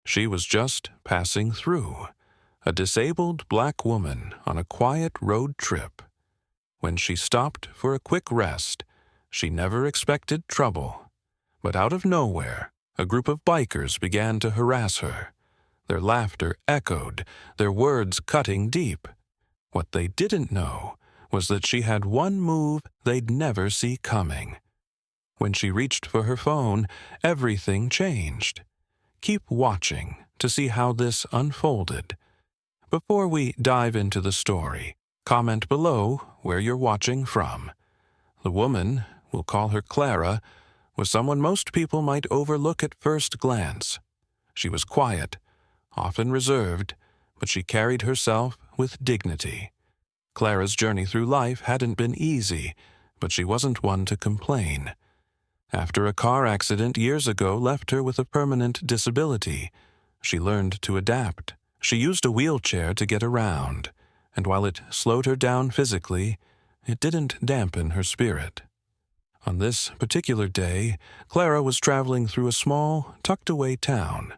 She was just passing through, a disabled black woman on a quiet road trip. When she stopped for a quick rest, she never expected trouble. But out of nowhere, a group of bikers began to harass her. Their laughter echoed, their words cutting deep. What they didn't know was that she had one move they'd never see coming. When she reached for her phone, everything changed. Keep watching to see how this unfolded. Before we dive into the story, comment below where you're watching from. The woman, we'll call her Clara, was someone most people might overlook at first glance. She was quiet, often reserved, but she carried herself with dignity. Clara's journey through life hadn't been easy, but she wasn't one to complain. After a car accident years ago left her with a permanent disability, she learned to adapt. She used a wheelchair to get around, and while it slowed her down physically, it didn't dampen her spirit. On this particular day, Clara was traveling through a small, tucked-away town.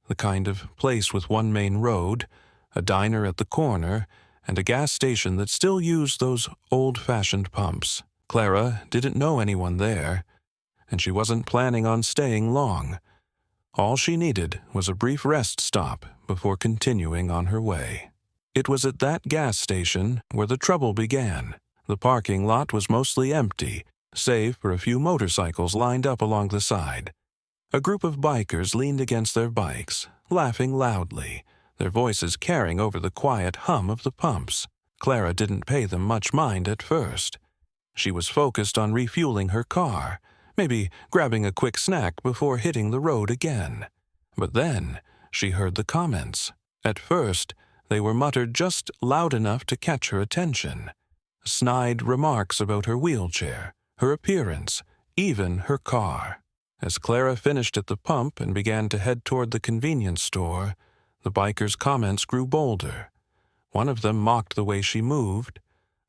The kind of place with one main road, a diner at the corner, and a gas station that still used those old-fashioned pumps. Clara didn't know anyone there, and she wasn't planning on staying long. All she needed was a brief rest stop before continuing on her way. It was at that gas station where the trouble began. The parking lot was mostly empty, save for a few motorcycles lined up along the side. A group of bikers leaned against their bikes, laughing loudly, their voices carrying over the quiet hum of the pumps. Clara didn't pay them much mind at first. She was focused on refueling her car, maybe grabbing a quick snack before hitting the road again. But then she heard the comments. At first, they were muttered just loud enough to catch her attention. Snide remarks about her wheelchair, her appearance, even her car. As Clara finished at the pump and began to head toward the convenience store, the bikers' comments grew bolder. One of them mocked the way she moved.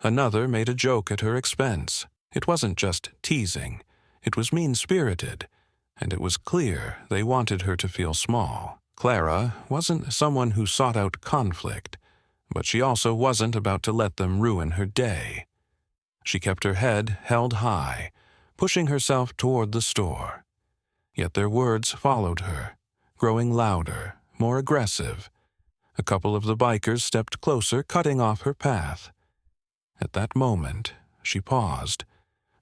Another made a joke at her expense. It wasn't just teasing. It was mean-spirited, and it was clear they wanted her to feel small. Clara wasn't someone who sought out conflict, but she also wasn't about to let them ruin her day. She kept her head held high, pushing herself toward the store. Yet their words followed her, growing louder, more aggressive. A couple of the bikers stepped closer, cutting off her path. At that moment, she paused.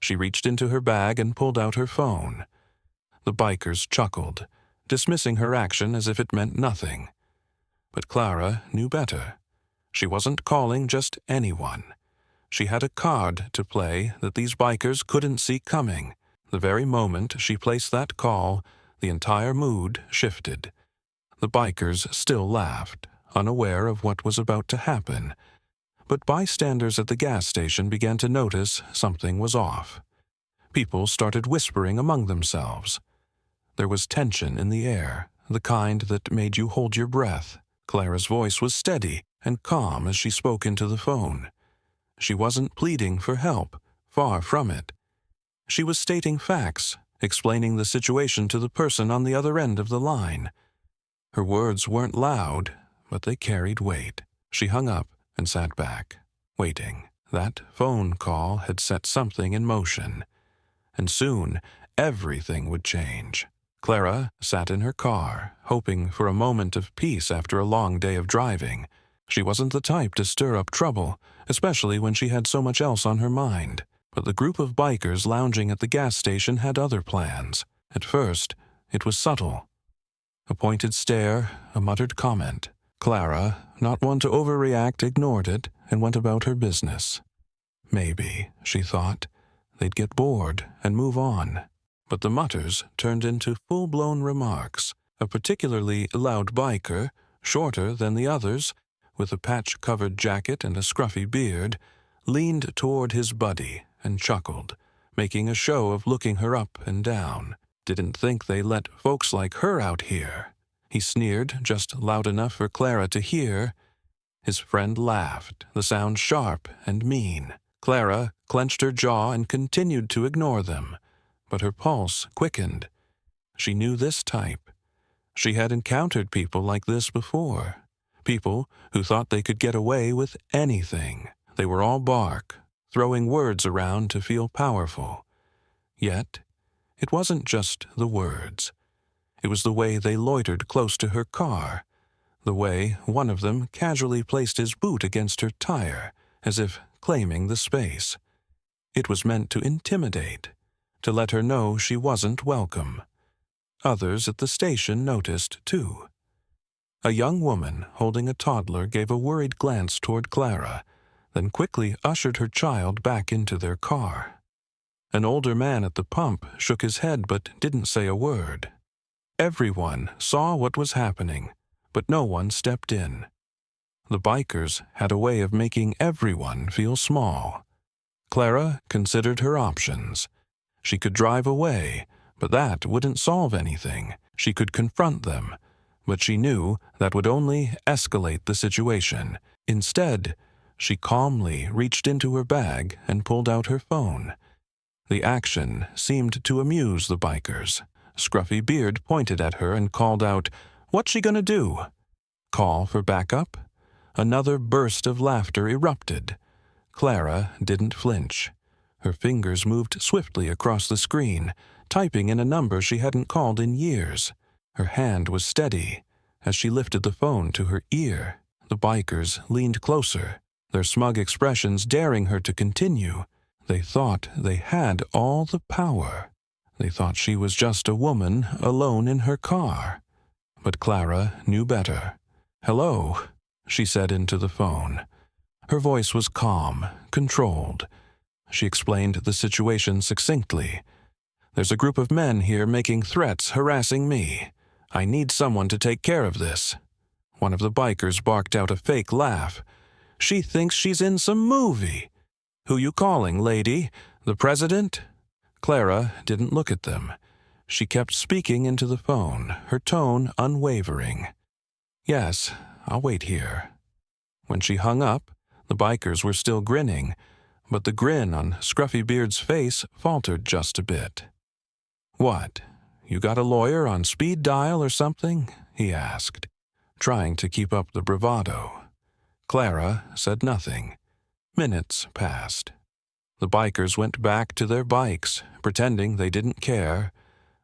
She reached into her bag and pulled out her phone. The bikers chuckled, dismissing her action as if it meant nothing. But Clara knew better. She wasn't calling just anyone. She had a card to play that these bikers couldn't see coming. The very moment she placed that call, the entire mood shifted. The bikers still laughed, unaware of what was about to happen. But bystanders at the gas station began to notice something was off. People started whispering among themselves. There was tension in the air, the kind that made you hold your breath. Clara's voice was steady and calm as she spoke into the phone. She wasn't pleading for help, far from it. She was stating facts, explaining the situation to the person on the other end of the line. Her words weren't loud, but they carried weight. She hung up and sat back, waiting. That phone call had set something in motion, and soon everything would change. Clara sat in her car, hoping for a moment of peace after a long day of driving. She wasn't the type to stir up trouble, especially when she had so much else on her mind. But the group of bikers lounging at the gas station had other plans. At first, it was subtle. A pointed stare, a muttered comment. Clara, not one to overreact, ignored it and went about her business. Maybe, she thought, they'd get bored and move on. But the mutters turned into full-blown remarks. A particularly loud biker, shorter than the others, with a patch-covered jacket and a scruffy beard, leaned toward his buddy and chuckled, making a show of looking her up and down. Didn't think they let folks like her out here. He sneered just loud enough for Clara to hear. His friend laughed, the sound sharp and mean. Clara clenched her jaw and continued to ignore them, but her pulse quickened. She knew this type. She had encountered people like this before. People who thought they could get away with anything. They were all bark, throwing words around to feel powerful. Yet, it wasn't just the words. It was the way they loitered close to her car, the way one of them casually placed his boot against her tire, as if claiming the space. It was meant to intimidate, to let her know she wasn't welcome. Others at the station noticed, too. A young woman holding a toddler gave a worried glance toward Clara, then quickly ushered her child back into their car. An older man at the pump shook his head but didn't say a word. Everyone saw what was happening, but no one stepped in. The bikers had a way of making everyone feel small. Clara considered her options. She could drive away, but that wouldn't solve anything. She could confront them, but she knew that would only escalate the situation. Instead, she calmly reached into her bag and pulled out her phone. The action seemed to amuse the bikers. Scruffy Beard pointed at her and called out, "What's she gonna do? Call for backup?" Another burst of laughter erupted. Clara didn't flinch. Her fingers moved swiftly across the screen, typing in a number she hadn't called in years. Her hand was steady as she lifted the phone to her ear. The bikers leaned closer, their smug expressions daring her to continue. They thought they had all the power. They thought she was just a woman alone in her car. But Clara knew better. "Hello," she said into the phone. Her voice was calm, controlled. She explained the situation succinctly. "There's a group of men here making threats, harassing me. I need someone to take care of this." One of the bikers barked out a fake laugh. "She thinks she's in some movie. Who you calling, lady? The president?" Clara didn't look at them. She kept speaking into the phone, her tone unwavering. "Yes, I'll wait here." When she hung up, the bikers were still grinning, but the grin on Scruffy Beard's face faltered just a bit. "What, you got a lawyer on speed dial or something?" he asked, trying to keep up the bravado. Clara said nothing. Minutes passed. The bikers went back to their bikes, pretending they didn't care,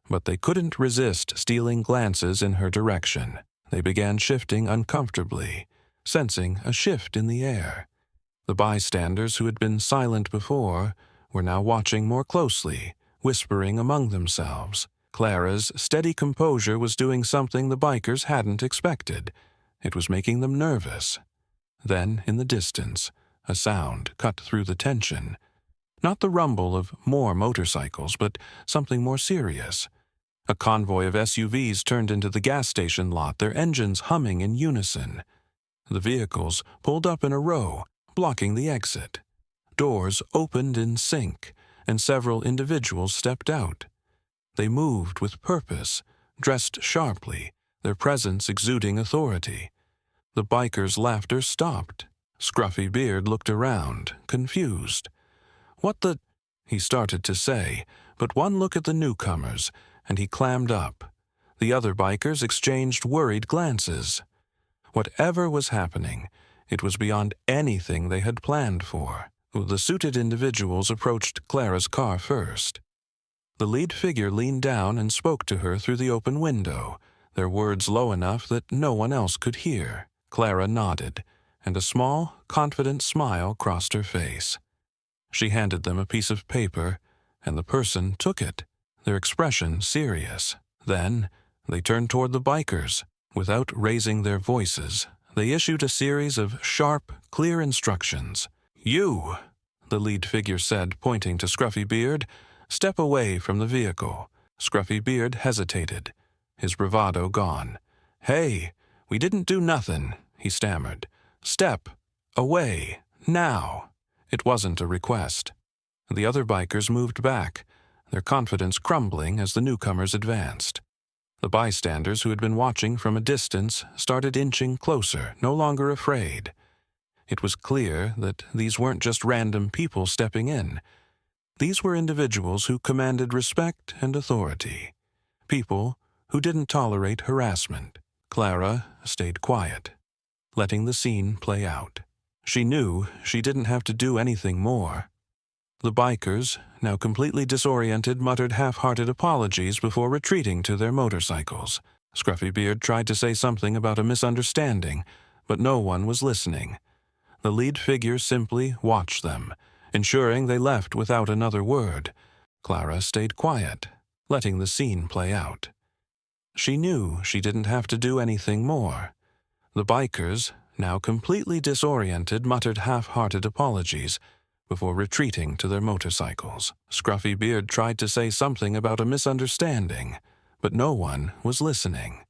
but they couldn't resist stealing glances in her direction. They began shifting uncomfortably, sensing a shift in the air. The bystanders who had been silent before were now watching more closely, whispering among themselves. Clara's steady composure was doing something the bikers hadn't expected. It was making them nervous. Then, in the distance, a sound cut through the tension. Not the rumble of more motorcycles, but something more serious. A convoy of SUVs turned into the gas station lot, their engines humming in unison. The vehicles pulled up in a row, blocking the exit. Doors opened in sync, and several individuals stepped out. They moved with purpose, dressed sharply, their presence exuding authority. The bikers' laughter stopped. Scruffy Beard looked around, confused. "What the—" he started to say, but one look at the newcomers, and he clammed up. The other bikers exchanged worried glances. Whatever was happening, it was beyond anything they had planned for. The suited individuals approached Clara's car first. The lead figure leaned down and spoke to her through the open window, their words low enough that no one else could hear. Clara nodded, and a small, confident smile crossed her face. She handed them a piece of paper, and the person took it, their expression serious. Then they turned toward the bikers. Without raising their voices, they issued a series of sharp, clear instructions. "You," the lead figure said, pointing to Scruffy Beard, "step away from the vehicle." Scruffy Beard hesitated, his bravado gone. "Hey, we didn't do nothing," he stammered. "Step away, now." It wasn't a request. The other bikers moved back, their confidence crumbling as the newcomers advanced. The bystanders who had been watching from a distance started inching closer, no longer afraid. It was clear that these weren't just random people stepping in. These were individuals who commanded respect and authority. People who didn't tolerate harassment. Clara stayed quiet, letting the scene play out. She knew she didn't have to do anything more. The bikers, now completely disoriented, muttered half-hearted apologies before retreating to their motorcycles. Scruffybeard tried to say something about a misunderstanding, but no one was listening. The lead figure simply watched them, ensuring they left without another word. Clara stayed quiet, letting the scene play out. She knew she didn't have to do anything more. The bikers, now completely disoriented, muttered half-hearted apologies before retreating to their motorcycles. Scruffybeard tried to say something about a misunderstanding, but no one was listening.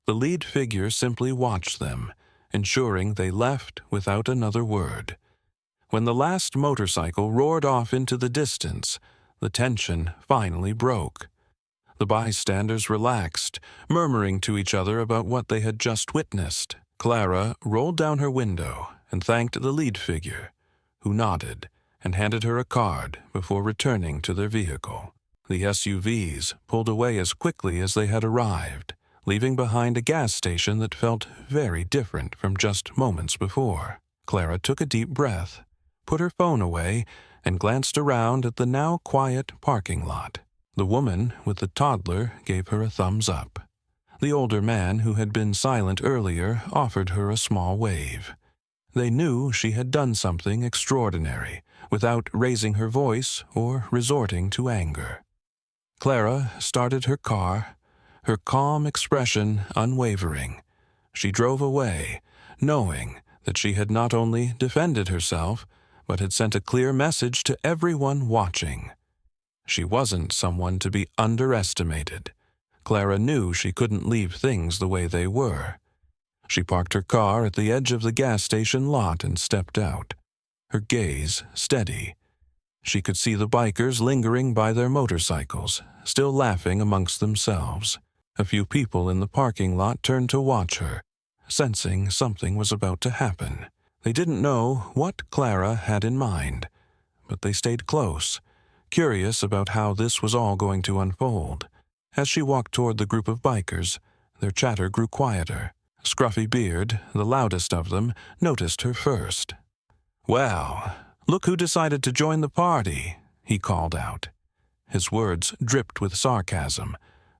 The lead figure simply watched them, ensuring they left without another word. When the last motorcycle roared off into the distance, the tension finally broke. The bystanders relaxed, murmuring to each other about what they had just witnessed. Clara rolled down her window and thanked the lead figure, who nodded and handed her a card before returning to their vehicle. The SUVs pulled away as quickly as they had arrived, leaving behind a gas station that felt very different from just moments before. Clara took a deep breath, put her phone away, and glanced around at the now quiet parking lot. The woman with the toddler gave her a thumbs up. The older man, who had been silent earlier, offered her a small wave. They knew she had done something extraordinary, without raising her voice or resorting to anger. Clara started her car, her calm expression unwavering. She drove away, knowing that she had not only defended herself, but had sent a clear message to everyone watching. She wasn't someone to be underestimated. Clara knew she couldn't leave things the way they were. She parked her car at the edge of the gas station lot and stepped out, her gaze steady. She could see the bikers lingering by their motorcycles, still laughing amongst themselves. A few people in the parking lot turned to watch her, sensing something was about to happen. They didn't know what Clara had in mind, but they stayed close, curious about how this was all going to unfold. As she walked toward the group of bikers, their chatter grew quieter. Scruffybeard, the loudest of them, noticed her first. "Well, look who decided to join the party," he called out. His words dripped with sarcasm,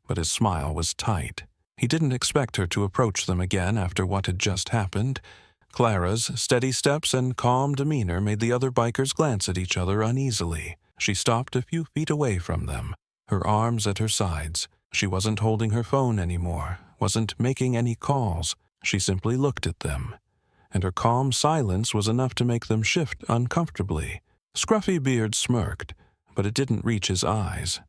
but his smile was tight. He didn't expect her to approach them again after what had just happened. Clara's steady steps and calm demeanor made the other bikers glance at each other uneasily. She stopped a few feet away from them, her arms at her sides. She wasn't holding her phone anymore, wasn't making any calls. She simply looked at them, and her calm silence was enough to make them shift uncomfortably. Scruffybeard smirked, but it didn't reach his eyes.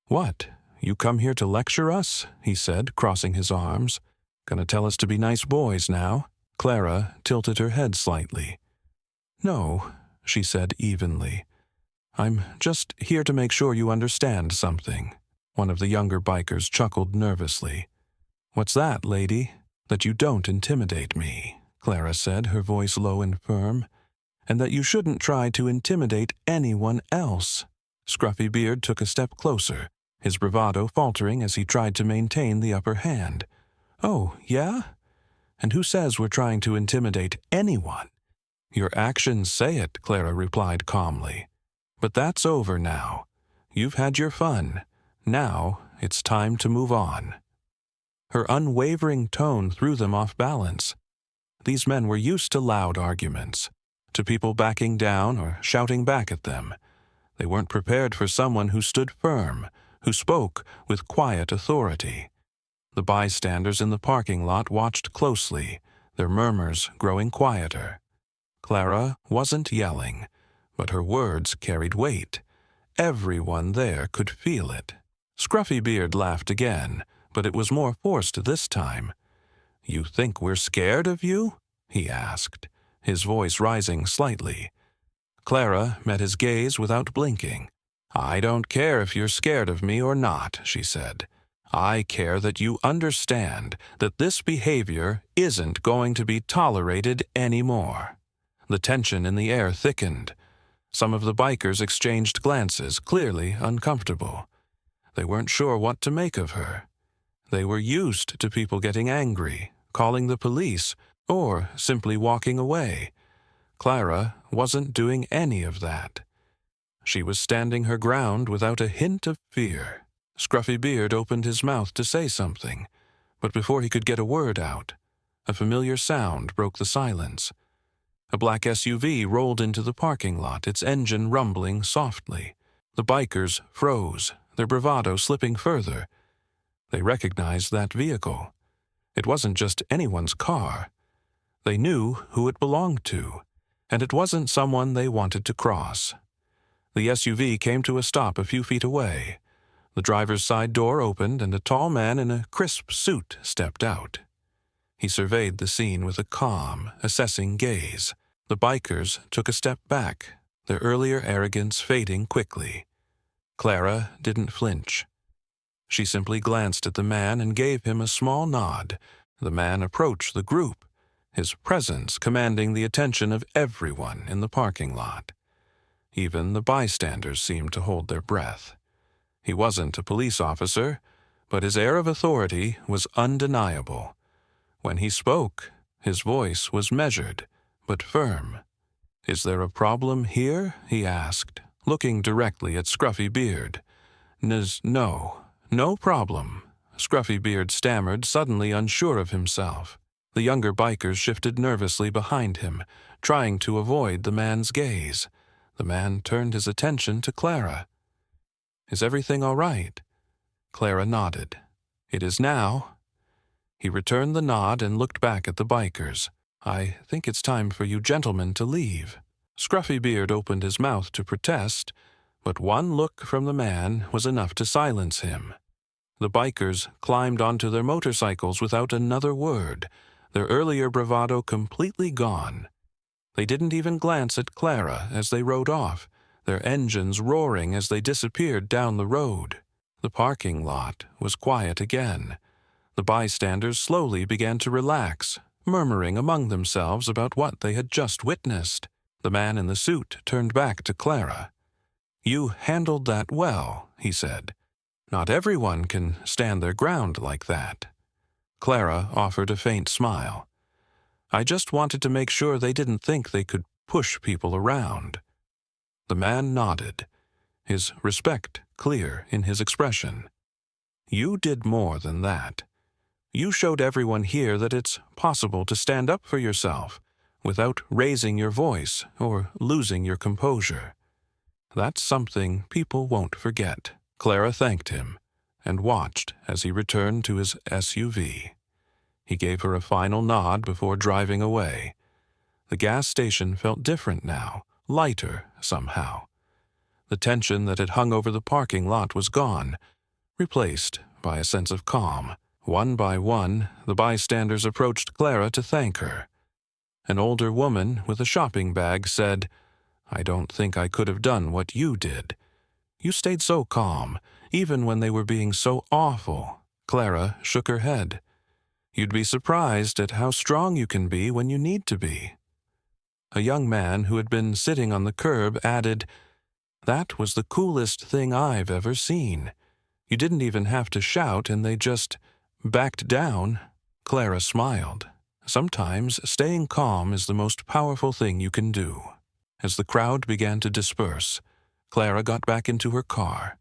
"What, you come here to lecture us?" he said, crossing his arms. "Gonna tell us to be nice boys now?" Clara tilted her head slightly. "No," she said evenly. "I'm just here to make sure you understand something." One of the younger bikers chuckled nervously. "What's that, lady?" "That you don't intimidate me," Clara said, her voice low and firm. "And that you shouldn't try to intimidate anyone else." Scruffybeard took a step closer, his bravado faltering as he tried to maintain the upper hand. "Oh, yeah? And who says we're trying to intimidate anyone?" "Your actions say it," Clara replied calmly. "But that's over now. You've had your fun. Now it's time to move on." Her unwavering tone threw them off balance. These men were used to loud arguments, to people backing down or shouting back at them. They weren't prepared for someone who stood firm, who spoke with quiet authority. The bystanders in the parking lot watched closely, their murmurs growing quieter. Clara wasn't yelling, but her words carried weight. Everyone there could feel it. Scruffybeard laughed again, but it was more forced this time. "You think we're scared of you?" he asked, his voice rising slightly. Clara met his gaze without blinking. "I don't care if you're scared of me or not," she said. "I care that you understand that this behavior isn't going to be tolerated anymore." The tension in the air thickened. Some of the bikers exchanged glances, clearly uncomfortable. They weren't sure what to make of her. They were used to people getting angry, calling the police, or simply walking away. Clara wasn't doing any of that. She was standing her ground without a hint of fear. Scruffy Beard opened his mouth to say something, but before he could get a word out, a familiar sound broke the silence. A black SUV rolled into the parking lot, its engine rumbling softly. The bikers froze, their bravado slipping further. They recognized that vehicle. It wasn't just anyone's car. They knew who it belonged to, and it wasn't someone they wanted to cross. The SUV came to a stop a few feet away. The driver's side door opened, and a tall man in a crisp suit stepped out. He surveyed the scene with a calm, assessing gaze. The bikers took a step back, their earlier arrogance fading quickly. Clara didn't flinch. She simply glanced at the man and gave him a small nod. The man approached the group, his presence commanding the attention of everyone in the parking lot. Even the bystanders seemed to hold their breath. He wasn't a police officer, but his air of authority was undeniable. When he spoke, his voice was measured, but firm. "Is there a problem here?" he asked, looking directly at Scruffy Beard. No problem," Scruffy Beard stammered, suddenly unsure of himself. The younger bikers shifted nervously behind him, trying to avoid the man's gaze. The man turned his attention to Clara. "Is everything all right?" Clara nodded. "It is now." He returned the nod and looked back at the bikers. "I think it's time for you gentlemen to leave." Scruffy Beard opened his mouth to protest, but one look from the man was enough to silence him. The bikers climbed onto their motorcycles without another word, their earlier bravado completely gone. They didn't even glance at Clara as they rode off, their engines roaring as they disappeared down the road. The parking lot was quiet again. The bystanders slowly began to relax, murmuring among themselves about what they had just witnessed. The man in the suit turned back to Clara. "You handled that well," he said. "Not everyone can stand their ground like that." Clara offered a faint smile. "I just wanted to make sure they didn't think they could push people around." The man nodded, his respect clear in his expression. "You did more than that. You showed everyone here that it's possible to stand up for yourself without raising your voice or losing your composure. That's something people won't forget." Clara thanked him and watched as he returned to his SUV. He gave her a final nod before driving away. The gas station felt different now, lighter somehow. The tension that had hung over the parking lot was gone, replaced by a sense of calm. One by one, the bystanders approached Clara to thank her. An older woman with a shopping bag said, "I don't think I could have done what you did. You stayed so calm, even when they were being so awful." Clara shook her head. "You'd be surprised at how strong you can be when you need to be." A young man who had been sitting on the curb added, "That was the coolest thing I've ever seen. You didn't even have to shout and they just backed down." Clara smiled. Sometimes staying calm is the most powerful thing you can do. As the crowd began to disperse, Clara got back into her car.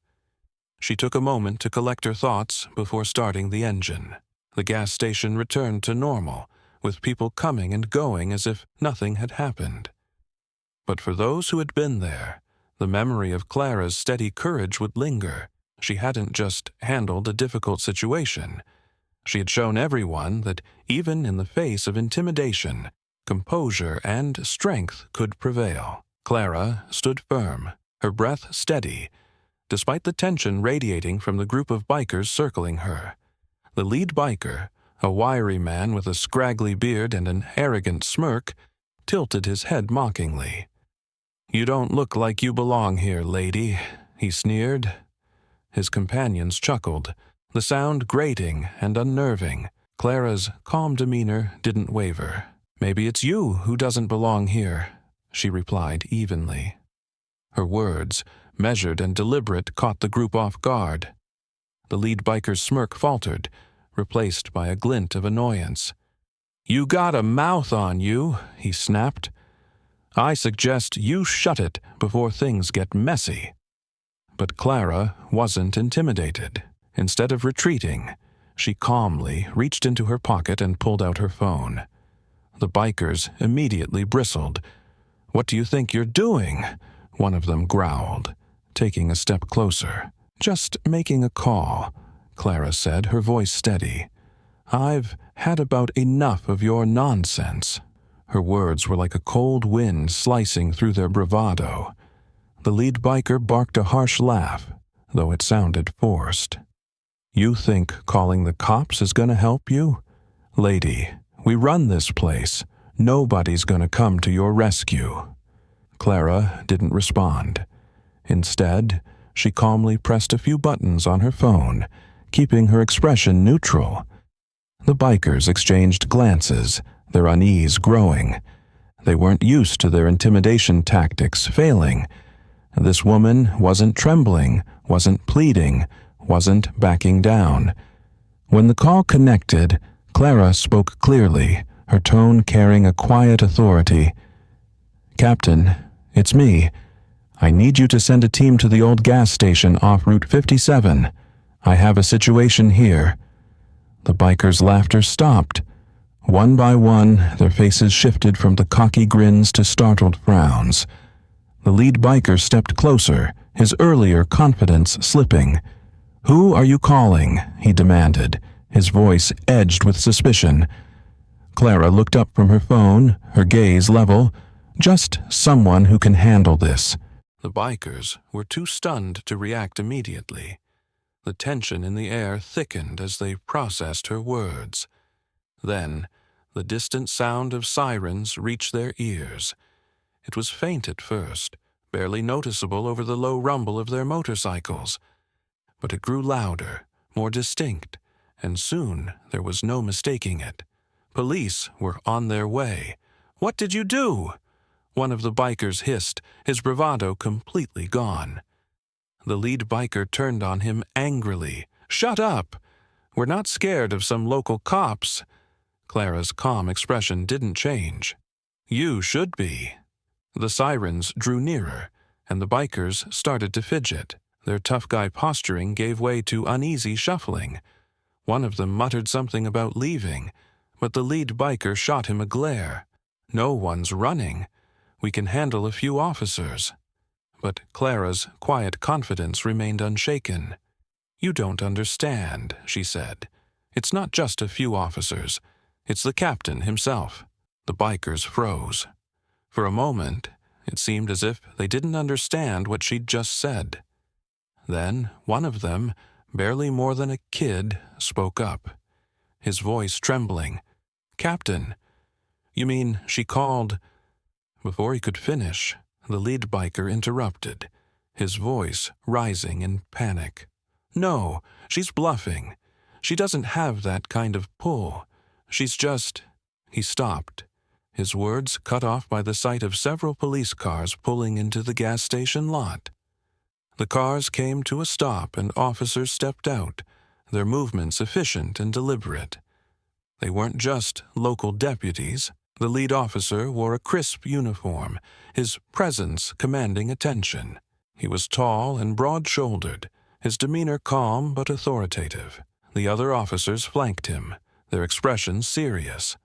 She took a moment to collect her thoughts before starting the engine. The gas station returned to normal, with people coming and going as if nothing had happened. But for those who had been there, the memory of Clara's steady courage would linger. She hadn't just handled a difficult situation. She had shown everyone that even in the face of intimidation, composure and strength could prevail. Clara stood firm, her breath steady, despite the tension radiating from the group of bikers circling her. The lead biker, a wiry man with a scraggly beard and an arrogant smirk, tilted his head mockingly. "You don't look like you belong here, lady," he sneered. His companions chuckled, the sound grating and unnerving. Clara's calm demeanor didn't waver. "Maybe it's you who doesn't belong here," she replied evenly. Her words, measured and deliberate, caught the group off guard. The lead biker's smirk faltered, replaced by a glint of annoyance. "You got a mouth on you," he snapped. "I suggest you shut it before things get messy." But Clara wasn't intimidated. Instead of retreating, she calmly reached into her pocket and pulled out her phone. The bikers immediately bristled. "What do you think you're doing?" one of them growled, taking a step closer. "Just making a call," Clara said, her voice steady. "I've had about enough of your nonsense." Her words were like a cold wind slicing through their bravado. The lead biker barked a harsh laugh, though it sounded forced. "You think calling the cops is going to help you? Lady, we run this place. Nobody's going to come to your rescue." Clara didn't respond. Instead, she calmly pressed a few buttons on her phone, keeping her expression neutral. The bikers exchanged glances, their unease growing. They weren't used to their intimidation tactics failing. This woman wasn't trembling, wasn't pleading, wasn't backing down. When the call connected, Clara spoke clearly, her tone carrying a quiet authority. "Captain, it's me. I need you to send a team to the old gas station off Route 57. I have a situation here." The bikers' laughter stopped. One by one, their faces shifted from the cocky grins to startled frowns. The lead biker stepped closer, his earlier confidence slipping. "Who are you calling?" he demanded, his voice edged with suspicion. Clara looked up from her phone, her gaze level. "Just someone who can handle this." The bikers were too stunned to react immediately. The tension in the air thickened as they processed her words. Then, the distant sound of sirens reached their ears. It was faint at first, barely noticeable over the low rumble of their motorcycles. But it grew louder, more distinct, and soon there was no mistaking it. Police were on their way. "What did you do?" one of the bikers hissed, his bravado completely gone. The lead biker turned on him angrily. "Shut up! We're not scared of some local cops." Clara's calm expression didn't change. "You should be." The sirens drew nearer, and the bikers started to fidget. Their tough guy posturing gave way to uneasy shuffling. One of them muttered something about leaving, but the lead biker shot him a glare. "No one's running. We can handle a few officers." But Clara's quiet confidence remained unshaken. "You don't understand," she said. "It's not just a few officers. It's the captain himself." The bikers froze. For a moment, it seemed as if they didn't understand what she'd just said. Then one of them, barely more than a kid, spoke up, his voice trembling. "Captain, you mean she called—" Before he could finish, the lead biker interrupted, his voice rising in panic. "No, she's bluffing. She doesn't have that kind of pull. She's just—" He stopped, his words cut off by the sight of several police cars pulling into the gas station lot. The cars came to a stop and officers stepped out, their movements efficient and deliberate. They weren't just local deputies. The lead officer wore a crisp uniform, his presence commanding attention. He was tall and broad-shouldered, his demeanor calm but authoritative. The other officers flanked him, their expressions serious.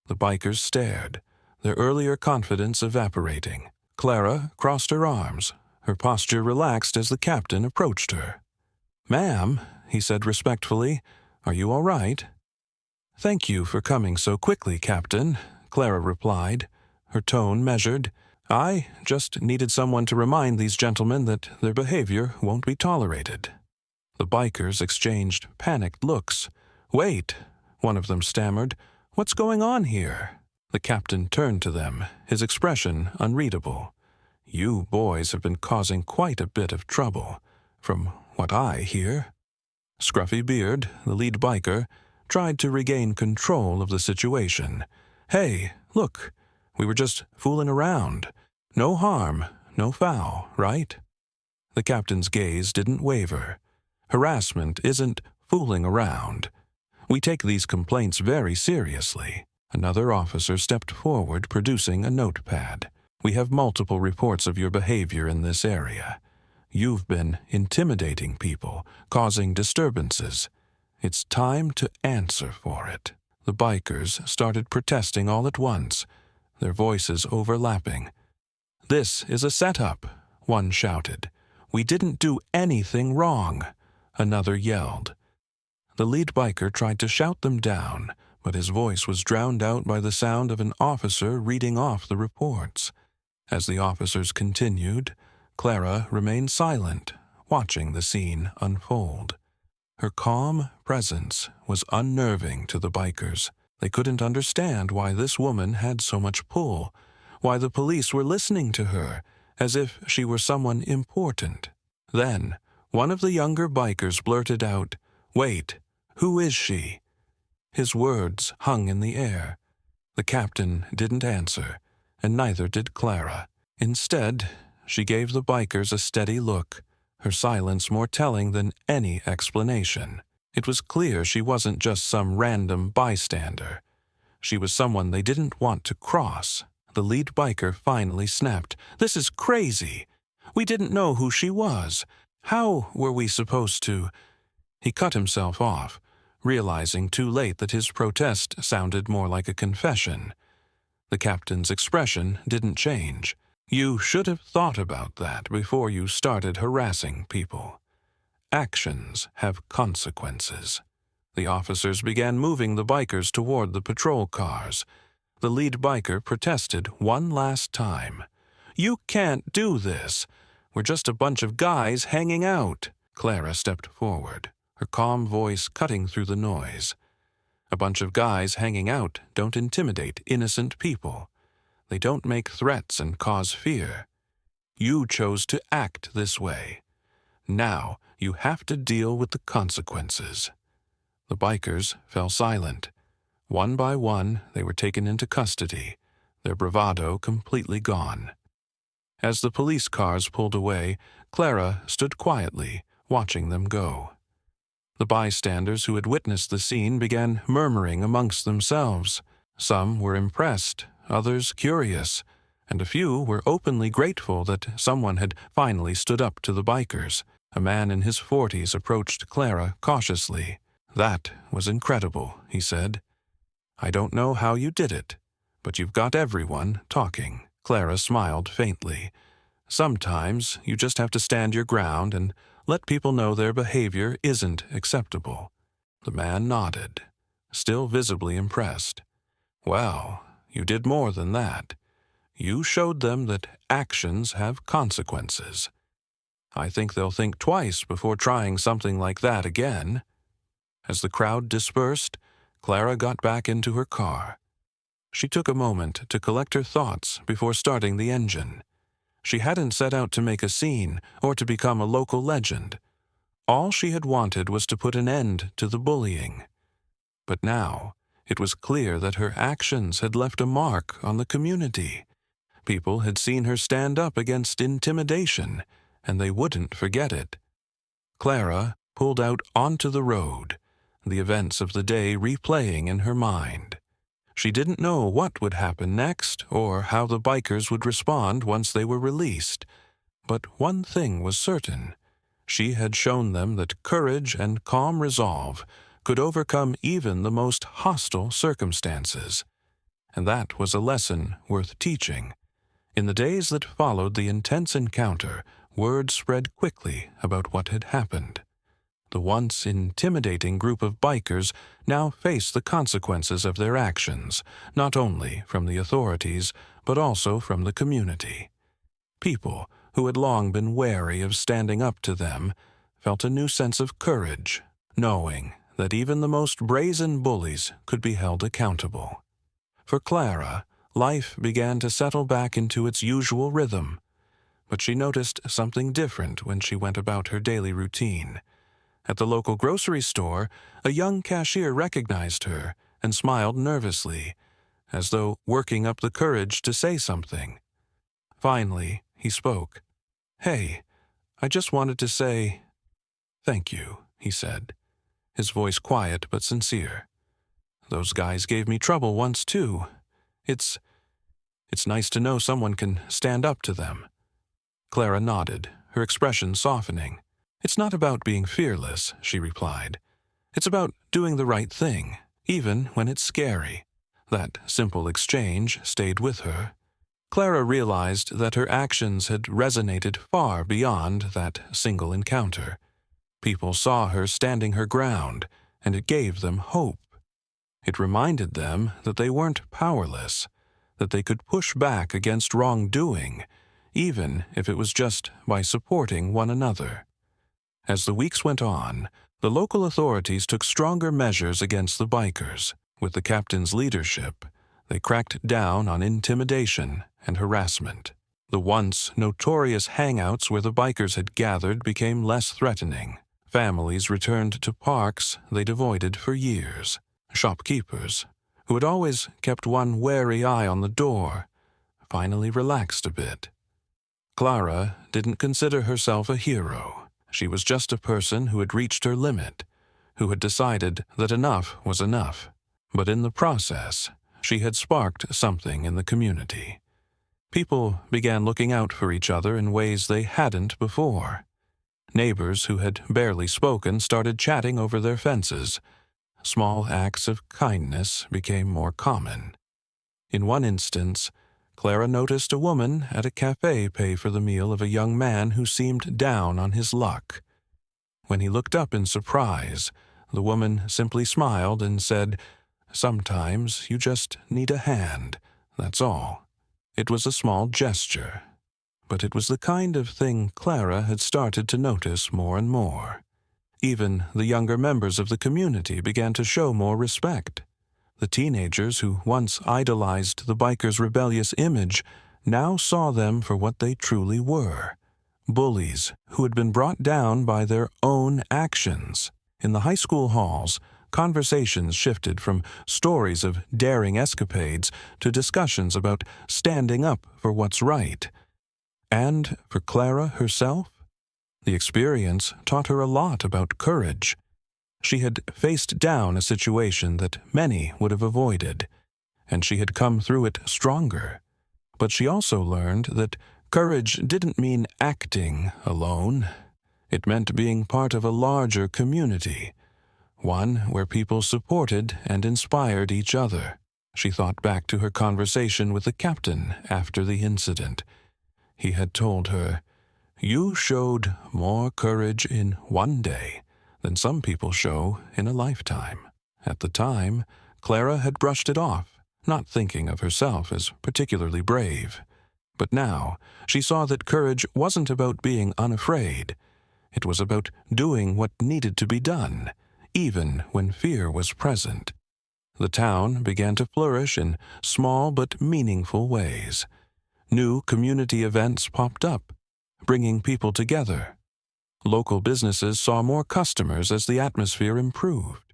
The bikers stared, their earlier confidence evaporating. Clara crossed her arms, her posture relaxed as the captain approached her. "Ma'am," he said respectfully, "are you all right?" "Thank you for coming so quickly, Captain," Clara replied, her tone measured. "I just needed someone to remind these gentlemen that their behavior won't be tolerated." The bikers exchanged panicked looks. "Wait," one of them stammered. "What's going on here?" The captain turned to them, his expression unreadable. "You boys have been causing quite a bit of trouble, from what I hear." Scruffy Beard, the lead biker, tried to regain control of the situation. "Hey, look, we were just fooling around. No harm, no foul, right?" The captain's gaze didn't waver. Harassment isn't fooling around. We take these complaints very seriously." Another officer stepped forward, producing a notepad. "We have multiple reports of your behavior in this area. You've been intimidating people, causing disturbances. It's time to answer for it." The bikers started protesting all at once, their voices overlapping. "This is a setup," one shouted. "We didn't do anything wrong," another yelled. The lead biker tried to shout them down, but his voice was drowned out by the sound of an officer reading off the reports. As the officers continued, Clara remained silent, watching the scene unfold. Her calm presence was unnerving to the bikers. They couldn't understand why this woman had so much pull, why the police were listening to her, as if she were someone important. Then, one of the younger bikers blurted out, "Wait, who is she?" His words hung in the air. The captain didn't answer, and neither did Clara. Instead, she gave the bikers a steady look, her silence more telling than any explanation. It was clear she wasn't just some random bystander. She was someone they didn't want to cross. The lead biker finally snapped, "This is crazy! We didn't know who she was. How were we supposed to—" He cut himself off, realizing too late that his protest sounded more like a confession. The captain's expression didn't change. "You should have thought about that before you started harassing people. Actions have consequences." The officers began moving the bikers toward the patrol cars. The lead biker protested one last time. "You can't do this. We're just a bunch of guys hanging out." Clara stepped forward, her calm voice cutting through the noise. "A bunch of guys hanging out don't intimidate innocent people. They don't make threats and cause fear. You chose to act this way. Now you have to deal with the consequences." The bikers fell silent. One by one, they were taken into custody, their bravado completely gone. As the police cars pulled away, Clara stood quietly, watching them go. The bystanders who had witnessed the scene began murmuring amongst themselves. Some were impressed, others curious, and a few were openly grateful that someone had finally stood up to the bikers. A man in his 40s approached Clara cautiously. "That was incredible," he said. "I don't know how you did it, but you've got everyone talking." Clara smiled faintly. "Sometimes you just have to stand your ground and let people know their behavior isn't acceptable." The man nodded, still visibly impressed. "Well, you did more than that. You showed them that actions have consequences. I think they'll think twice before trying something like that again." As the crowd dispersed, Clara got back into her car. She took a moment to collect her thoughts before starting the engine. She hadn't set out to make a scene or to become a local legend. All she had wanted was to put an end to the bullying. But now, it was clear that her actions had left a mark on the community. People had seen her stand up against intimidation, and they wouldn't forget it. Clara pulled out onto the road, the events of the day replaying in her mind. She didn't know what would happen next or how the bikers would respond once they were released. But one thing was certain. She had shown them that courage and calm resolve could overcome even the most hostile circumstances. And that was a lesson worth teaching. In the days that followed the intense encounter, word spread quickly about what had happened. The once intimidating group of bikers now faced the consequences of their actions, not only from the authorities, but also from the community. People who had long been wary of standing up to them felt a new sense of courage, knowing that even the most brazen bullies could be held accountable. For Clara, life began to settle back into its usual rhythm, but she noticed something different when she went about her daily routine. At the local grocery store, a young cashier recognized her and smiled nervously, as though working up the courage to say something. Finally, he spoke. "Hey, I just wanted to say—" "Thank you," he said. his voice quiet but sincere. "Those guys gave me trouble once, too. It's nice to know someone can stand up to them." Clara nodded, her expression softening. "It's not about being fearless," she replied. "It's about doing the right thing, even when it's scary." That simple exchange stayed with her. Clara realized that her actions had resonated far beyond that single encounter. People saw her standing her ground, and it gave them hope. It reminded them that they weren't powerless, that they could push back against wrongdoing, even if it was just by supporting one another. As the weeks went on, the local authorities took stronger measures against the bikers. With the captain's leadership, they cracked down on intimidation and harassment. The once notorious hangouts where the bikers had gathered became less threatening. Families returned to parks they'd avoided for years. Shopkeepers, who had always kept one wary eye on the door, finally relaxed a bit. Clara didn't consider herself a hero. She was just a person who had reached her limit, who had decided that enough was enough. But in the process, she had sparked something in the community. People began looking out for each other in ways they hadn't before. Neighbors who had barely spoken started chatting over their fences. Small acts of kindness became more common. In one instance, Clara noticed a woman at a cafe pay for the meal of a young man who seemed down on his luck. When he looked up in surprise, the woman simply smiled and said, "Sometimes you just need a hand, that's all." It was a small gesture, but it was the kind of thing Clara had started to notice more and more. Even the younger members of the community began to show more respect. The teenagers who once idolized the bikers' rebellious image now saw them for what they truly were: bullies who had been brought down by their own actions. In the high school halls, conversations shifted from stories of daring escapades to discussions about standing up for what's right. And for Clara herself, the experience taught her a lot about courage. She had faced down a situation that many would have avoided, and she had come through it stronger. But she also learned that courage didn't mean acting alone. It meant being part of a larger community, one where people supported and inspired each other. She thought back to her conversation with the captain after the incident. He had told her, "You showed more courage in one day than some people show in a lifetime." At the time, Clara had brushed it off, not thinking of herself as particularly brave. But now, she saw that courage wasn't about being unafraid. It was about doing what needed to be done, even when fear was present. The town began to flourish in small but meaningful ways. New community events popped up, bringing people together. Local businesses saw more customers as the atmosphere improved.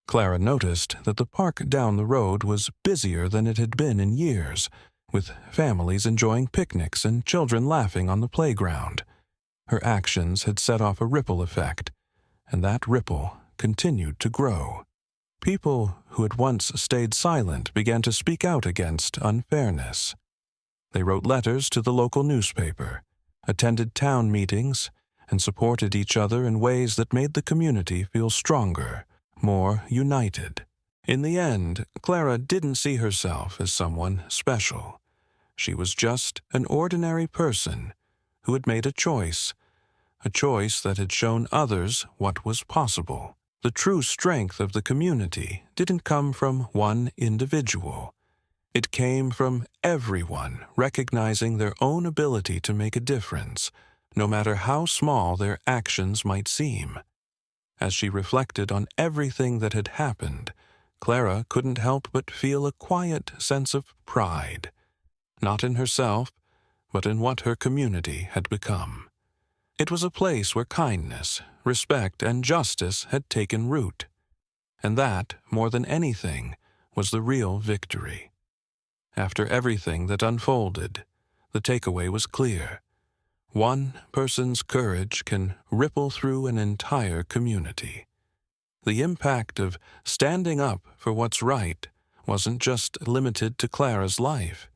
Clara noticed that the park down the road was busier than it had been in years, with families enjoying picnics and children laughing on the playground. Her actions had set off a ripple effect, and that ripple continued to grow. People who had once stayed silent began to speak out against unfairness. They wrote letters to the local newspaper, attended town meetings, and supported each other in ways that made the community feel stronger, more united. In the end, Clara didn't see herself as someone special. She was just an ordinary person who had made a choice that had shown others what was possible. The true strength of the community didn't come from one individual. It came from everyone recognizing their own ability to make a difference, no matter how small their actions might seem. As she reflected on everything that had happened, Clara couldn't help but feel a quiet sense of pride, not in herself, but in what her community had become. It was a place where kindness, respect, and justice had taken root, and that, more than anything, was the real victory. After everything that unfolded, the takeaway was clear. One person's courage can ripple through an entire community. The impact of standing up for what's right wasn't just limited to Clara's life.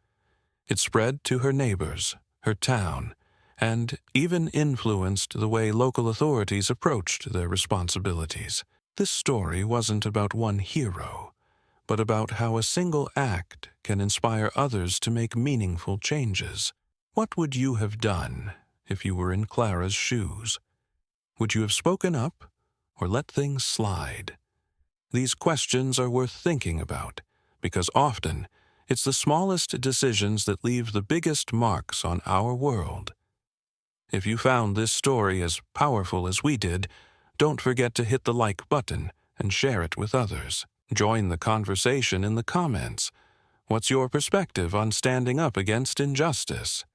It spread to her neighbors, her town, and even influenced the way local authorities approached their responsibilities. This story wasn't about one hero, but about how a single act can inspire others to make meaningful changes. What would you have done if you were in Clara's shoes? Would you have spoken up or let things slide? These questions are worth thinking about, because often it's the smallest decisions that leave the biggest marks on our world. If you found this story as powerful as we did, don't forget to hit the like button and share it with others. Join the conversation in the comments. What's your perspective on standing up against injustice?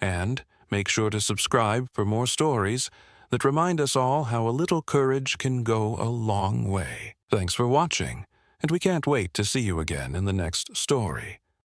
And make sure to subscribe for more stories that remind us all how a little courage can go a long way. Thanks for watching, and we can't wait to see you again in the next story.